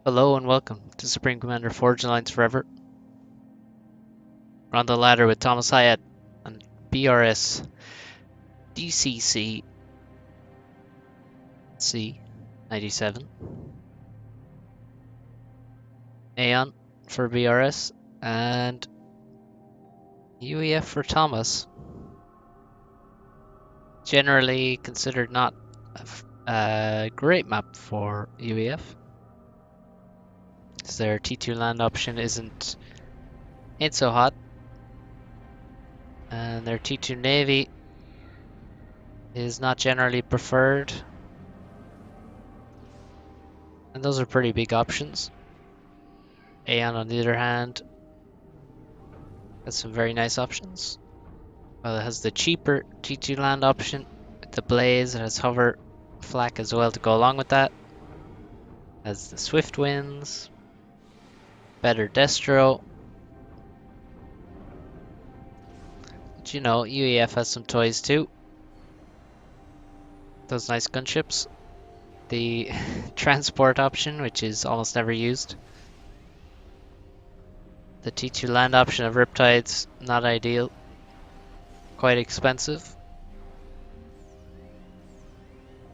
Hello and welcome to Supreme Commander Forge Alliance Forever. We're on the ladder with ThomasHiatt and BRS DCC C97. Aeon for BRS and UEF for Thomas. Generally considered not a great map for UEF, because their T2 land option ain't so hot, and their T2 Navy is not generally preferred. And those are pretty big options. Aeon, on the other hand, has some very nice options. Well, it has the cheaper T2 land option with the Blaze. It has hover flak as well to go along with that. It has the Swift Winds, better Destro. But you know, UEF has some toys too. Those nice gunships. The transport option, which is almost never used. The T2 land option of Riptides, not ideal. Quite expensive.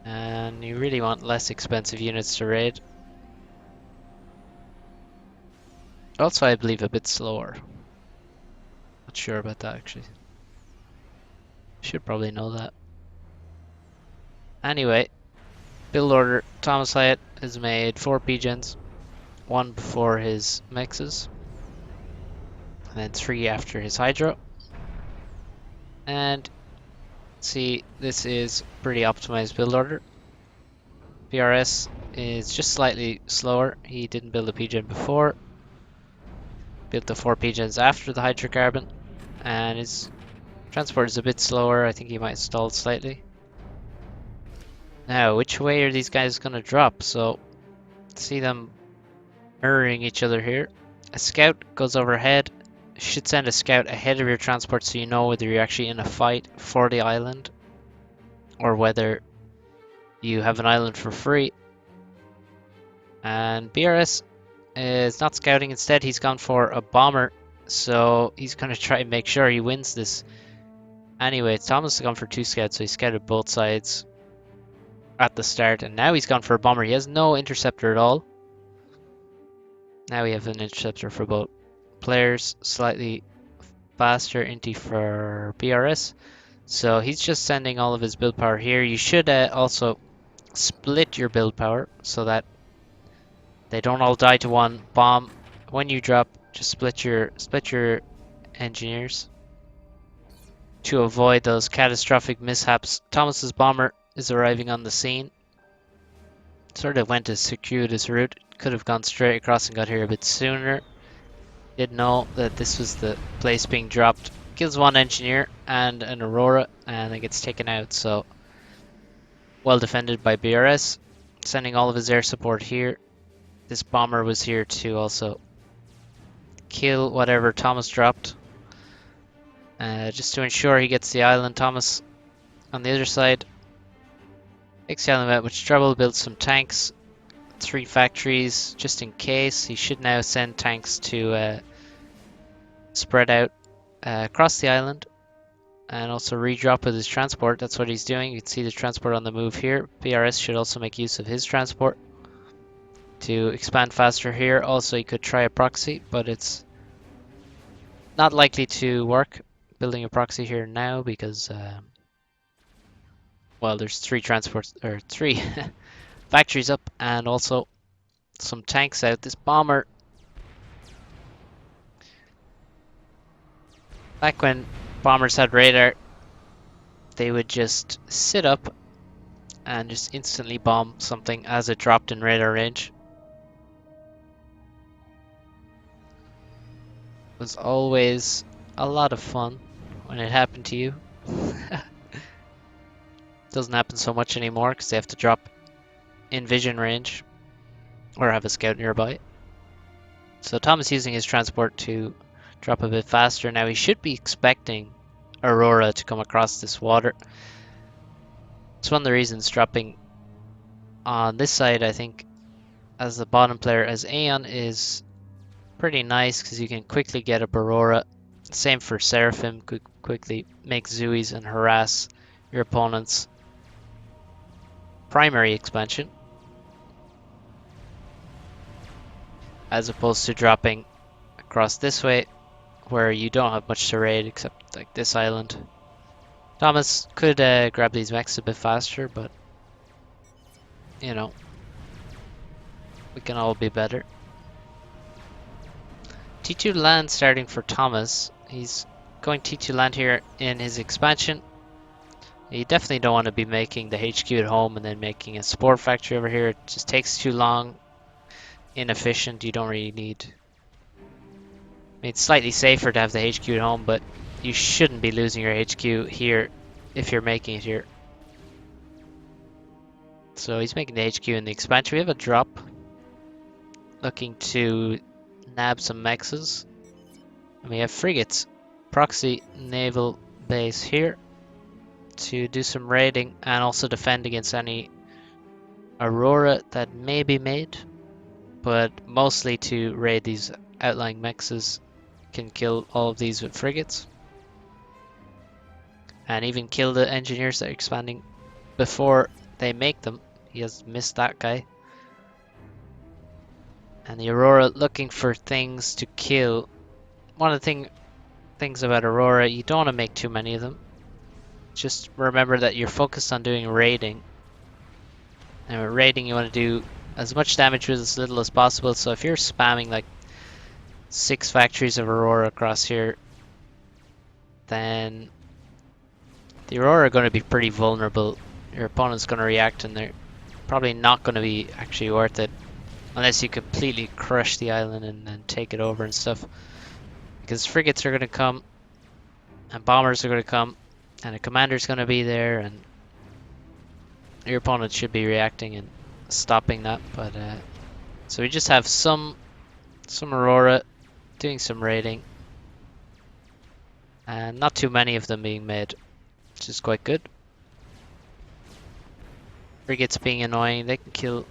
And you really want less expensive units to raid. Also, I believe a bit slower. Not sure about that actually. Should probably know that. Anyway, build order. ThomasHiatt has made 4 P-gens, 1 before his mixes, and then 3 after his Hydro. And see, this is pretty optimized build order. BRS is just slightly slower. He didn't build a P-gen before. Built the 4 P-gens after the hydrocarbon, and his transport is a bit slower. I think he might have stalled slightly. Now, which way are these guys going to drop? So, see them mirroring each other here. A scout goes overhead. Should send a scout ahead of your transport so you know whether you're actually in a fight for the island or whether you have an island for free. And BRS is not scouting. Instead, he's gone for a bomber. So he's going to try and make sure he wins this. Anyway, Thomas has gone for 2 scouts, so he scouted both sides at the start. And now he's gone for a bomber. He has no interceptor at all. Now we have an interceptor for both players. Slightly faster inti for BRS. So he's just sending all of his build power here. You should also split your build power so that they don't all die to one bomb. When you drop, just split your engineers to avoid those catastrophic mishaps. Thomas's bomber is arriving on the scene. Sort of went a circuitous route. Could have gone straight across and got here a bit sooner. Did know that this was the place being dropped. Kills 1 engineer and an Aurora, and it gets taken out. So well defended by BRS, sending all of his air support here. This bomber was here to also kill whatever Thomas dropped, just to ensure he gets the island. Thomas on the other side takes the island without much trouble, builds some tanks, 3 factories just in case. He should now send tanks to spread out across the island and also redrop with his transport. That's what he's doing. You can see the transport on the move here. BRS should also make use of his transport to expand faster here. Also, he could try a proxy, but it's not likely to work building a proxy here now because well, there's 3 transports or 3 factories up and also some tanks out. This bomber, back when bombers had radar, they would just sit up and just instantly bomb something as it dropped in radar range. It was always a lot of fun when it happened to you. Doesn't happen so much anymore because they have to drop in vision range or have a scout nearby. So Thomas using his transport to drop a bit faster. Now he should be expecting Aurora to come across this water. It's one of the reasons dropping on this side, I think, as the bottom player, as Aeon is pretty nice because you can quickly get a Aurora. Same for Seraphim, could quickly make Zuis and harass your opponent's primary expansion, as opposed to dropping across this way where you don't have much to raid except like this island. Thomas could grab these mechs a bit faster, but you know, we can all be better. T2 land starting for Thomas. He's going T2 land here in his expansion. You definitely don't want to be making the HQ at home and then making a sport factory over here. It just takes too long, inefficient. You don't really need. I mean, it's slightly safer to have the HQ at home, but you shouldn't be losing your HQ here if you're making it here. So he's making the HQ in the expansion. We have a drop looking to nab some mexes. And we have frigates, proxy naval base here to do some raiding and also defend against any Aurora that may be made, but mostly to raid these outlying mexes. Can kill all of these with frigates and even kill the engineers that are expanding before they make them. He has missed that guy. And the Aurora looking for things to kill. One of the things about Aurora, you don't want to make too many of them. Just remember that you're focused on doing raiding. And with raiding you want to do as much damage with as little as possible. So if you're spamming like 6 factories of Aurora across here, then the Aurora are going to be pretty vulnerable. Your opponent's going to react and they're probably not going to be actually worth it. Unless you completely crush the island and take it over and stuff. Because frigates are going to come, and bombers are going to come, and a commander's going to be there, and your opponent should be reacting and stopping that. But so we just have some Aurora doing some raiding, and not too many of them being made, which is quite good. Frigates being annoying, they can kill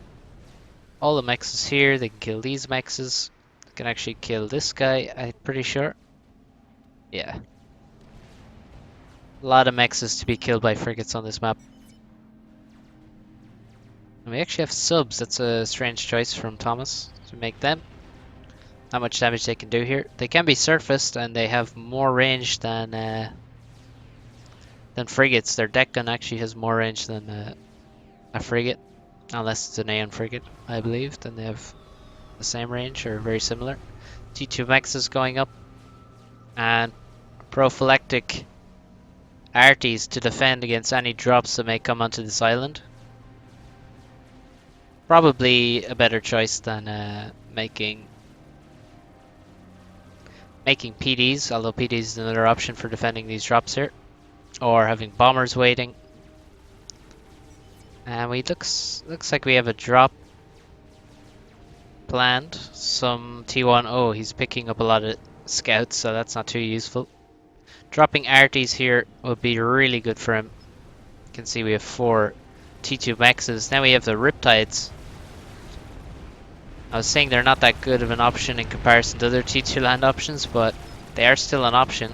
all the mexes here, they can kill these mexes, they can actually kill this guy, I'm pretty sure. Yeah. A lot of mexes to be killed by frigates on this map. And we actually have subs, that's a strange choice from Thomas to make them. How much damage they can do here. They can be surfaced and they have more range than frigates. Their deck gun actually has more range than a frigate. Unless it's an Aeon frigate, I believe. Then they have the same range or very similar. T2 mechs is going up. And prophylactic arties to defend against any drops that may come onto this island. Probably a better choice than making PDs, although PDs is another option for defending these drops here. Or having bombers waiting. And we looks like we have a drop planned. Some T1. Oh, he's picking up a lot of scouts, so that's not too useful. Dropping arties here would be really good for him. You can see we have 4 T2 mexes. Now we have the Riptides. I was saying they're not that good of an option in comparison to other T2 land options, but they are still an option.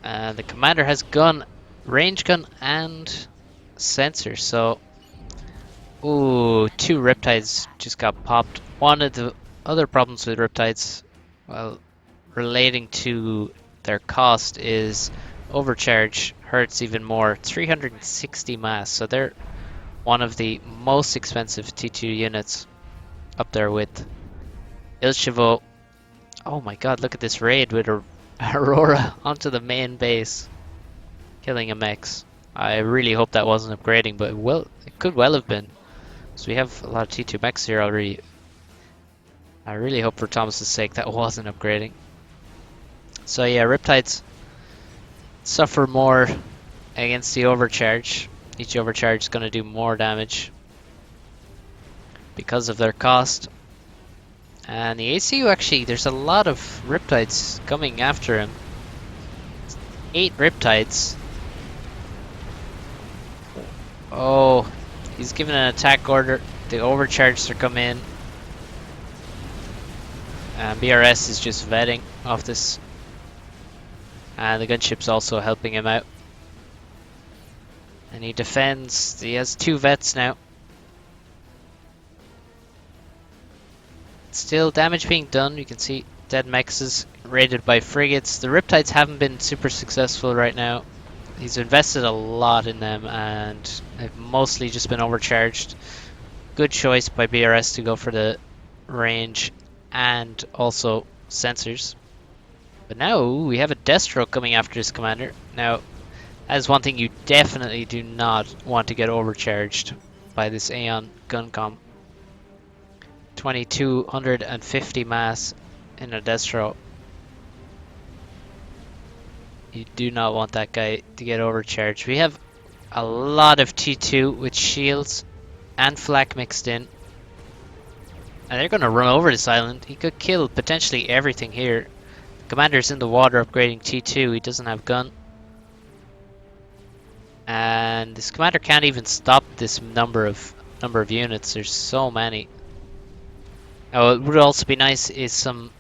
The commander has gun, range gun, and sensor. So, ooh, 2 Riptides just got popped. One of the other problems with Riptides, well, relating to their cost, is overcharge hurts even more. 360 mass, so they're one of the most expensive T2 units, up there with Il Chevaux. Oh my god, look at this raid with a Aurora onto the main base, killing a mex. I really hope that wasn't upgrading, but it could well have been. So we have a lot of T2 mechs here already. I really hope for Thomas's sake that wasn't upgrading. So yeah, Riptides suffer more against the overcharge. Each overcharge is going to do more damage because of their cost. And the ACU actually, there's a lot of Riptides coming after him. 8 Riptides. Oh, he's given an attack order. The overcharges are coming in. And BRS is just vetting off this. And the gunship's also helping him out. And he defends. He has 2 vets now. Still damage being done. You can see dead mexes raided by frigates. The Riptides haven't been super successful right now. He's invested a lot in them and have mostly just been overcharged. Good choice by BRS to go for the range and also sensors. But now we have a Destro coming after this commander. Now, that is one thing you definitely do not want to get overcharged by this Aeon gun comp. 2250 mass in a Destro. You do not want that guy to get overcharged. We have a lot of T2 with shields and flak mixed in. And they're going to run over this island. He could kill potentially everything here. The commander's in the water upgrading T2. He doesn't have gun. And this commander can't even stop this number of units. There's so many. Oh, it would also be nice is some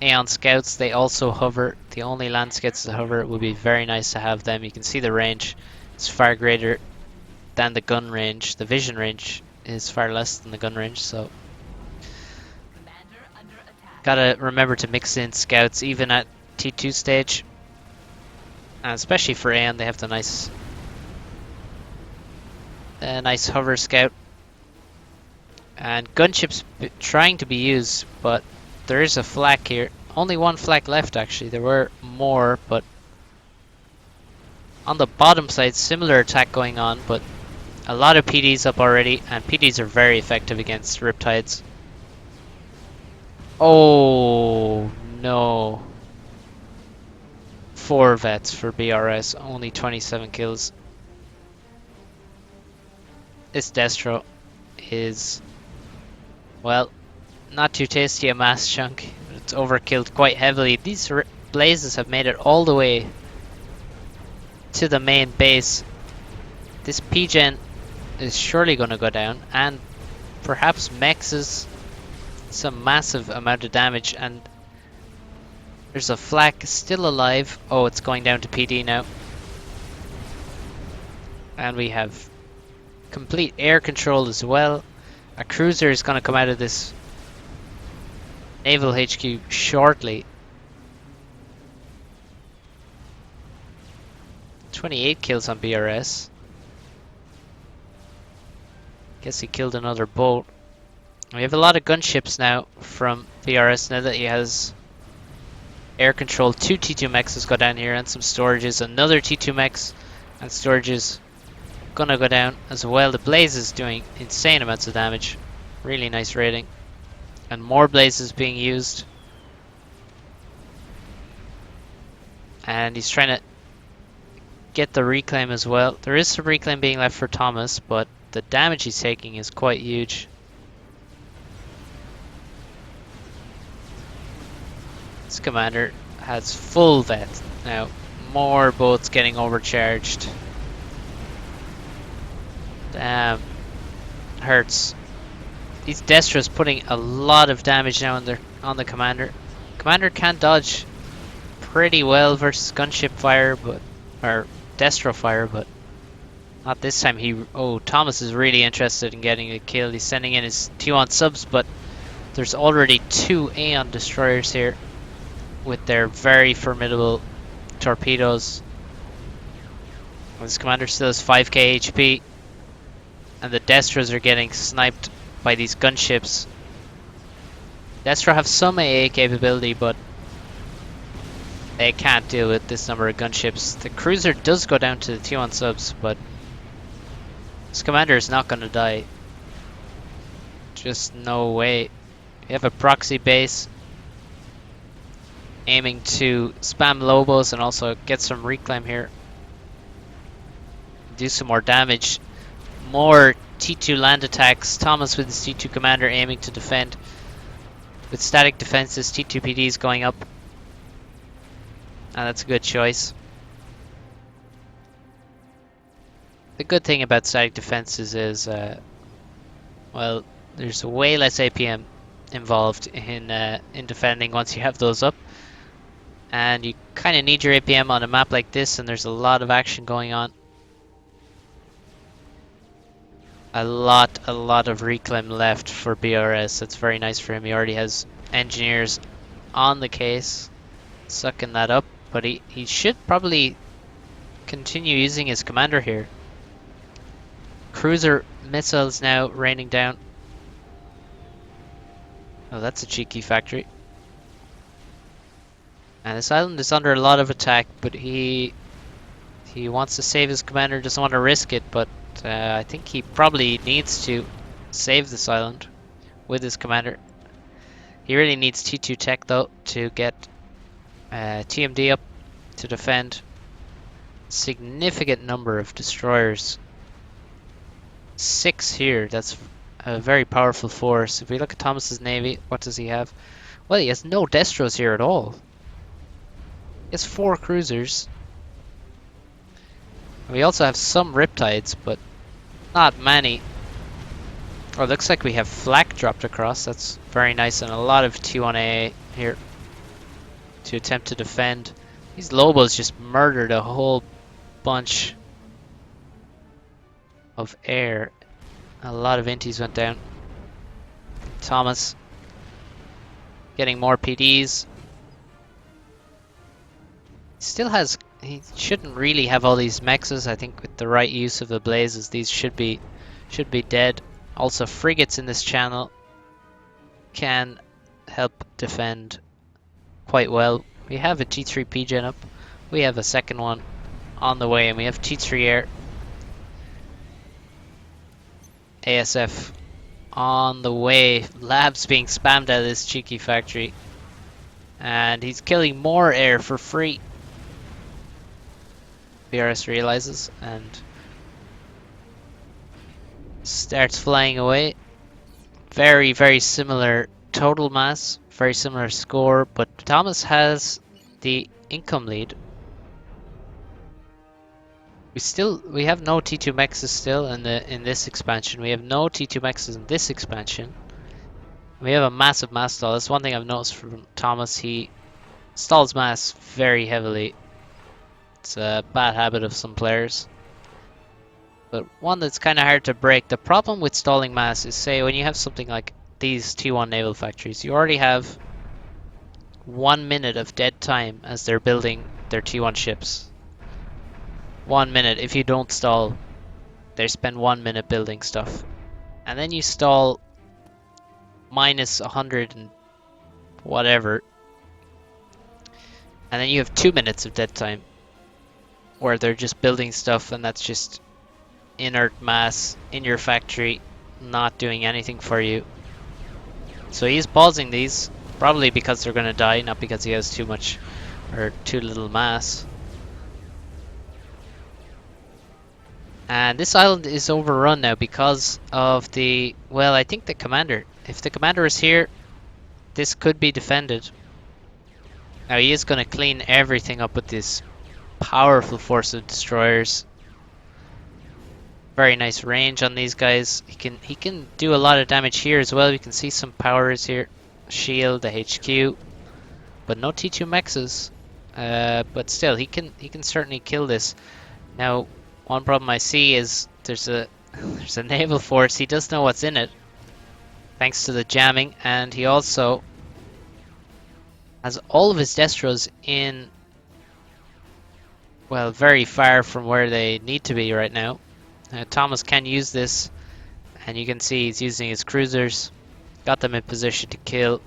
Aeon scouts. They also hover. The only land scouts that hover. It would be very nice to have them. You can see the range is far greater than the gun range. The vision range is far less than the gun range, so gotta remember to mix in scouts even at T2 stage. And especially for Aeon, they have the nice hover scout. And gunships trying to be used, but there is a flak here. Only 1 flak left actually. There were more, but on the bottom side, similar attack going on, but a lot of PDs up already, and PDs are very effective against Riptides. Oh no. 4 vets for BRS, only 27 kills. This Destro is, well, not too tasty a mass chunk. It's overkilled quite heavily. These blazes have made it all the way to the main base. This PGen is surely going to go down, and perhaps mexes some massive amount of damage. And there's a flak still alive. Oh, it's going down to PD now. And we have complete air control as well. A cruiser is going to come out of this naval HQ shortly. 28 kills on BRS. Guess he killed another boat. We have a lot of gunships now from BRS now that he has air control. 2 T2 mechs go down here and some storages. Another T2 mechs and storages gonna go down as well. The blaze is doing insane amounts of damage. Really nice rating. And more blazes being used. And he's trying to get the reclaim as well. There is some reclaim being left for Thomas, but the damage he's taking is quite huge. This commander has full vet now. More boats getting overcharged. Damn. Hurts. These Destros putting a lot of damage now on the commander. Commander can dodge pretty well versus gunship fire, or Destro fire, but not this time. Thomas is really interested in getting a kill. He's sending in his T1 subs, but there's already 2 Aeon destroyers here with their very formidable torpedoes. This commander still has 5k HP, and the Destros are getting sniped by these gunships. Destro have some AA capability, but they can't deal with this number of gunships. The cruiser does go down to the T1 subs, but this commander is not going to die. Just no way. We have a proxy base aiming to spam Lobos and also get some reclaim here. Do some more damage. More T2 land attacks. Thomas with his T2 commander aiming to defend. With static defenses, T2 PDs going up. And that's a good choice. The good thing about static defenses is well, there's way less APM involved in defending once you have those up. And you kind of need your APM on a map like this, and there's a lot of action going on. A lot of reclaim left for BRS. That's very nice for him. He already has engineers on the case, sucking that up. But he should probably continue using his commander here. Cruiser missiles now raining down. Oh, that's a cheeky factory. And this island is under a lot of attack, but he wants to save his commander, doesn't want to risk it, but I think he probably needs to save this island with his commander. He really needs T2 tech though to get TMD up to defend. Significant number of destroyers. 6 here, that's a very powerful force. If we look at Thomas's navy, what does he have? Well, he has no destros here at all. He has 4 cruisers. We also have some riptides, but not many. Oh, looks like we have flak dropped across. That's very nice, and a lot of T1AA here to attempt to defend. These Lobos just murdered a whole bunch of air. A lot of inties went down. Thomas getting more PDs. Still has, he shouldn't really have all these mexes. I think with the right use of the blazes, these should be dead. Also, frigates in this channel can help defend quite well. We have a T3 PGen up. We have a second one on the way, and we have T3 air. ASF on the way. Labs being spammed out of this cheeky factory. And he's killing more air for free. BRS realizes and starts flying away. Very, very similar total mass, very similar score, but Thomas has the income lead. We have no T2 mexes still in this expansion. We have no T2 mexes in this expansion. We have a massive mass stall. That's one thing I've noticed from Thomas. He stalls mass very heavily. It's a bad habit of some players, but one that's kind of hard to break. The problem with stalling mass is, say, when you have something like these T1 naval factories, you already have 1 minute of dead time as they're building their T1 ships. 1 minute. If you don't stall, they spend 1 minute building stuff. And then you stall minus 100 and whatever. And then you have 2 minutes of dead time where they're just building stuff, and that's just inert mass in your factory, not doing anything for you. So he's pausing these, probably because they're going to die, not because he has too much or too little mass. And this island is overrun now because of the, well, I think the commander. If the commander is here, this could be defended. Now he is going to clean everything up with this powerful force of destroyers. Very nice range on these guys. He can do a lot of damage here as well. You can see some powers here. Shield, the HQ, but no T2 mexes. But still, he can certainly kill this. Now, one problem I see is there's a naval force. He does know what's in it, thanks to the jamming, and he also has all of his destros in, well, very far from where they need to be right now. Thomas can use this, and you can see he's using his cruisers, got them in position to kill.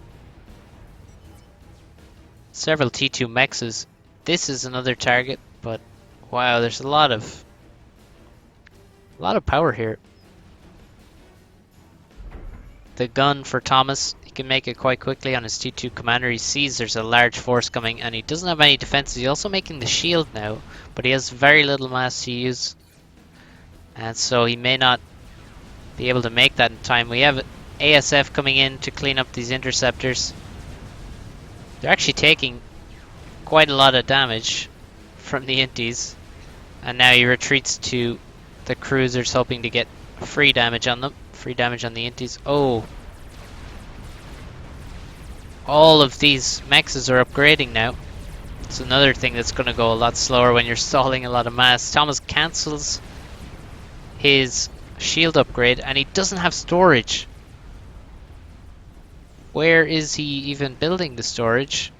Several T2 mexes. This is another target, but wow, there's a lot of power here. The gun for Thomas, he can make it quite quickly on his T2 commander. He sees there's a large force coming, and he doesn't have any defenses. He's also making the shield now, but he has very little mass to use, and so he may not be able to make that in time. We have ASF coming in to clean up these interceptors. They're actually taking quite a lot of damage from the inties, and now he retreats to the cruisers, hoping to get free damage on them. Free damage on the inties. Oh. All of these mexes are upgrading now. It's another thing that's going to go a lot slower when you're stalling a lot of mass. Thomas cancels his shield upgrade and he doesn't have storage. Where is he even building the storage?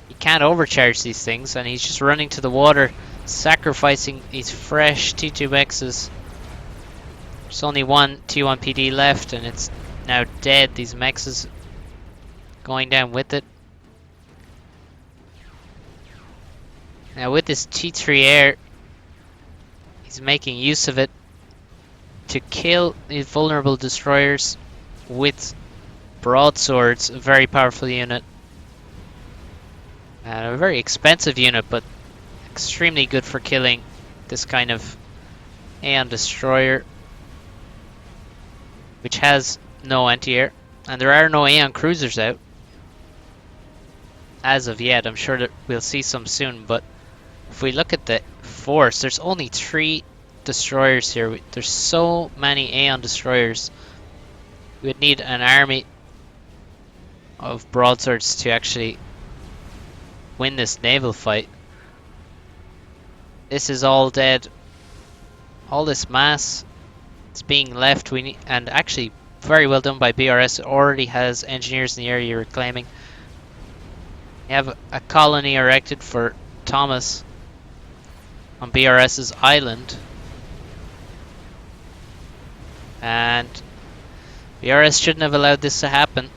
He can't overcharge these things and he's just running to the water, sacrificing these fresh T2 mexes. There's only one T1 PD left and it's now dead. These mexes going down with it. Now with this T3 air, he's making use of it to kill these vulnerable destroyers with broadswords, a very powerful unit. And a very expensive unit, but extremely good for killing this kind of Aeon destroyer, which has no anti-air. And there are no Aeon cruisers out as of yet. I'm sure that we'll see some soon, but if we look at the force, there's only 3 destroyers here. There's so many Aeon destroyers. We would need an army of broadswords to actually win this naval fight. This is all dead. All this mass is being left. We need, and actually very well done by BRS. It already has engineers in the area you're reclaiming. You have a colony erected for Thomas on BRS's island, and BRS shouldn't have allowed this to happen,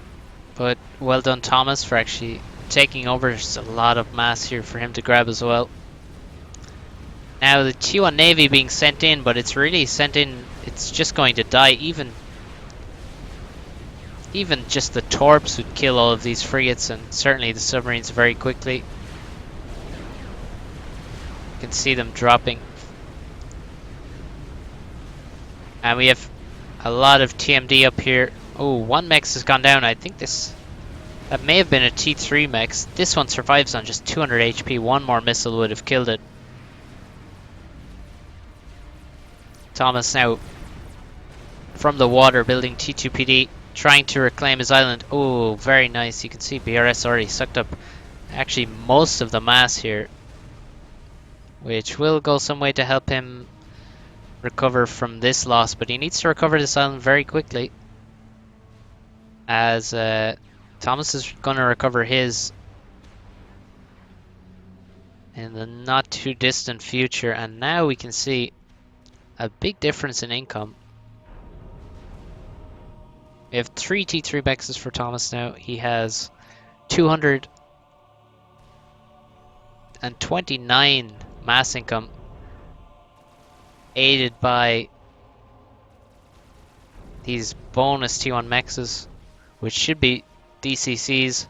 but well done Thomas for actually taking over. There's a lot of mass here for him to grab as well. Now the T1 Navy being sent in, but it's really sent in, it's just going to die. Even just the torps would kill all of these frigates and certainly the submarines very quickly. You can see them dropping. And we have a lot of TMD up here. Oh, one mech has gone down. I think that may have been a T3 mech. This one survives on just 200 HP. One more missile would have killed it. Thomas now from the water building T2PD, trying to reclaim his island. Oh, very nice. You can see BRS already sucked up actually most of the mass here, which will go some way to help him recover from this loss, but he needs to recover this island very quickly, as Thomas is going to recover his in the not too distant future. And now we can see a big difference in income. We have 3 T3 mexes for Thomas now. He has 229 mass income, aided by these bonus T1 mexes, which should be DCCs.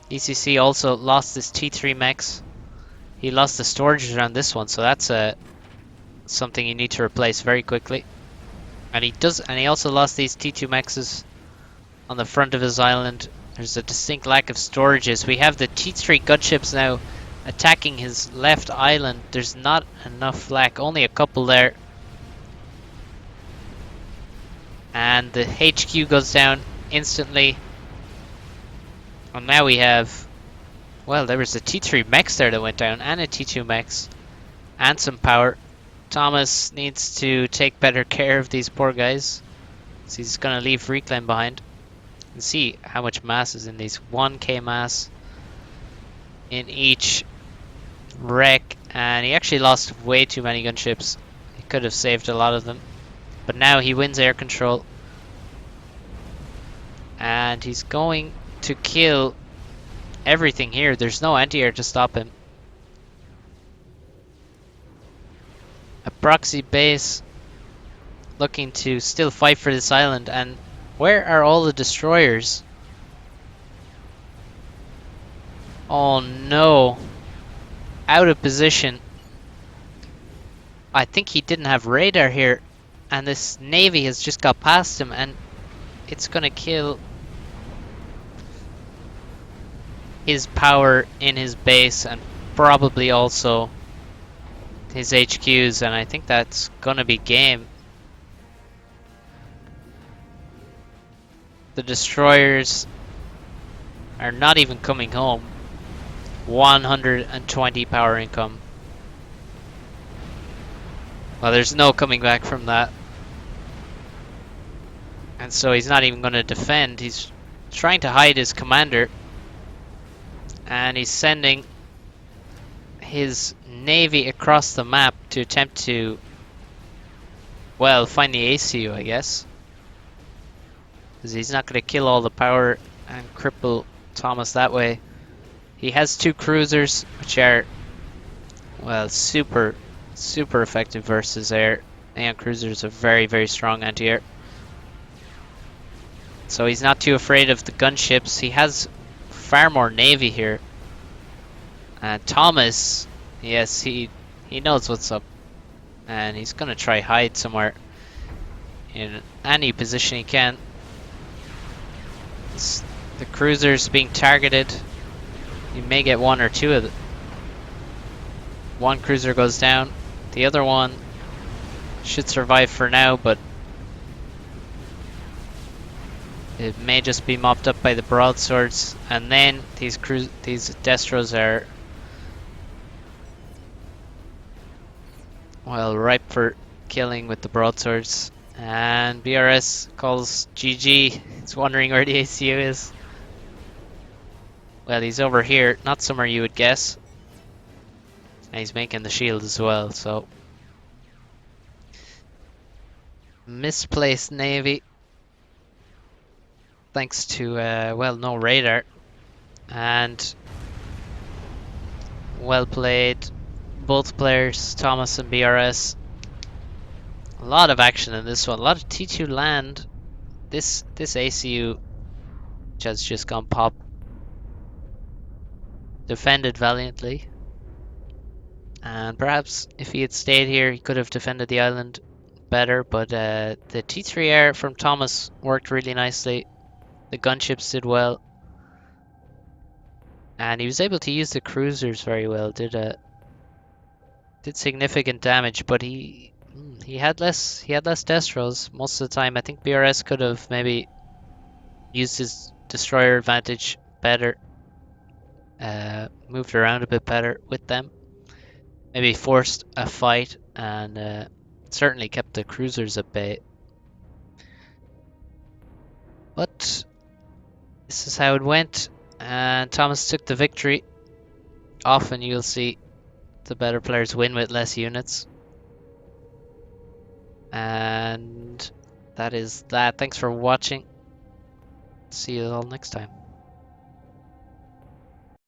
DCC also lost this T3 mex. He lost the storage around this one, so that's something you need to replace very quickly. And he also lost these T2 mexes on the front of his island. There's a distinct lack of storages. We have the T3 gunships now attacking his left island. There's not enough flak, only a couple there. And the HQ goes down instantly. And now we have, well, there was a T3 mex there that went down, and a T2 mex, and some power. Thomas needs to take better care of these poor guys, so he's going to leave reclaim behind. You can see how much mass is in these. 1k mass in each wreck, and he actually lost way too many gunships. He could have saved a lot of them, but now he wins air control, and he's going to kill everything here. There's no anti-air to stop him. A proxy base looking to still fight for this island, and where are all the destroyers? Oh no, out of position. I think he didn't have radar here, and this navy has just got past him, and it's gonna kill his power in his base and probably also his HQs, and I think that's gonna be game. The destroyers are not even coming home. 120 power income. Well, there's no coming back from that. And so he's not even going to defend. He's trying to hide his commander. And he's sending his navy across the map to attempt to, well, find the ACU, I guess. Because he's not going to kill all the power and cripple Thomas that way. He has 2 cruisers, which are, well, super effective versus air. Aeon cruisers are very, very strong anti-air. So he's not too afraid of the gunships. He has far more navy here. And Thomas, yes, he knows what's up. And he's going to try hide somewhere in any position he can. The cruiser's being targeted. You may get 1 or 2 of them. 1 cruiser goes down. The other one should survive for now, but it may just be mopped up by the broadswords. And then these Destros are, well, ripe for killing with the broadswords. And BRS calls GG. He's wondering where the ACU is. Well, he's over here, not somewhere you would guess. And he's making the shield as well, so. Misplaced navy. Thanks to, well, no radar. And well played, both players, Thomas and BRS. A lot of action in this one, a lot of T2 land. This ACU, which has just gone pop, defended valiantly. And perhaps if he had stayed here, he could have defended the island better. But the T3R from Thomas worked really nicely. The gunships did well. And he was able to use the cruisers very well. Did significant damage, but he had less Destros most of the time. I think BRS could have maybe used his destroyer advantage better. Moved around a bit better with them. Maybe forced a fight and certainly kept the cruisers at bay. But this is how it went, and Thomas took the victory. Often you'll see the better players win with less units. And that is that. Thanks for watching. See you all next time.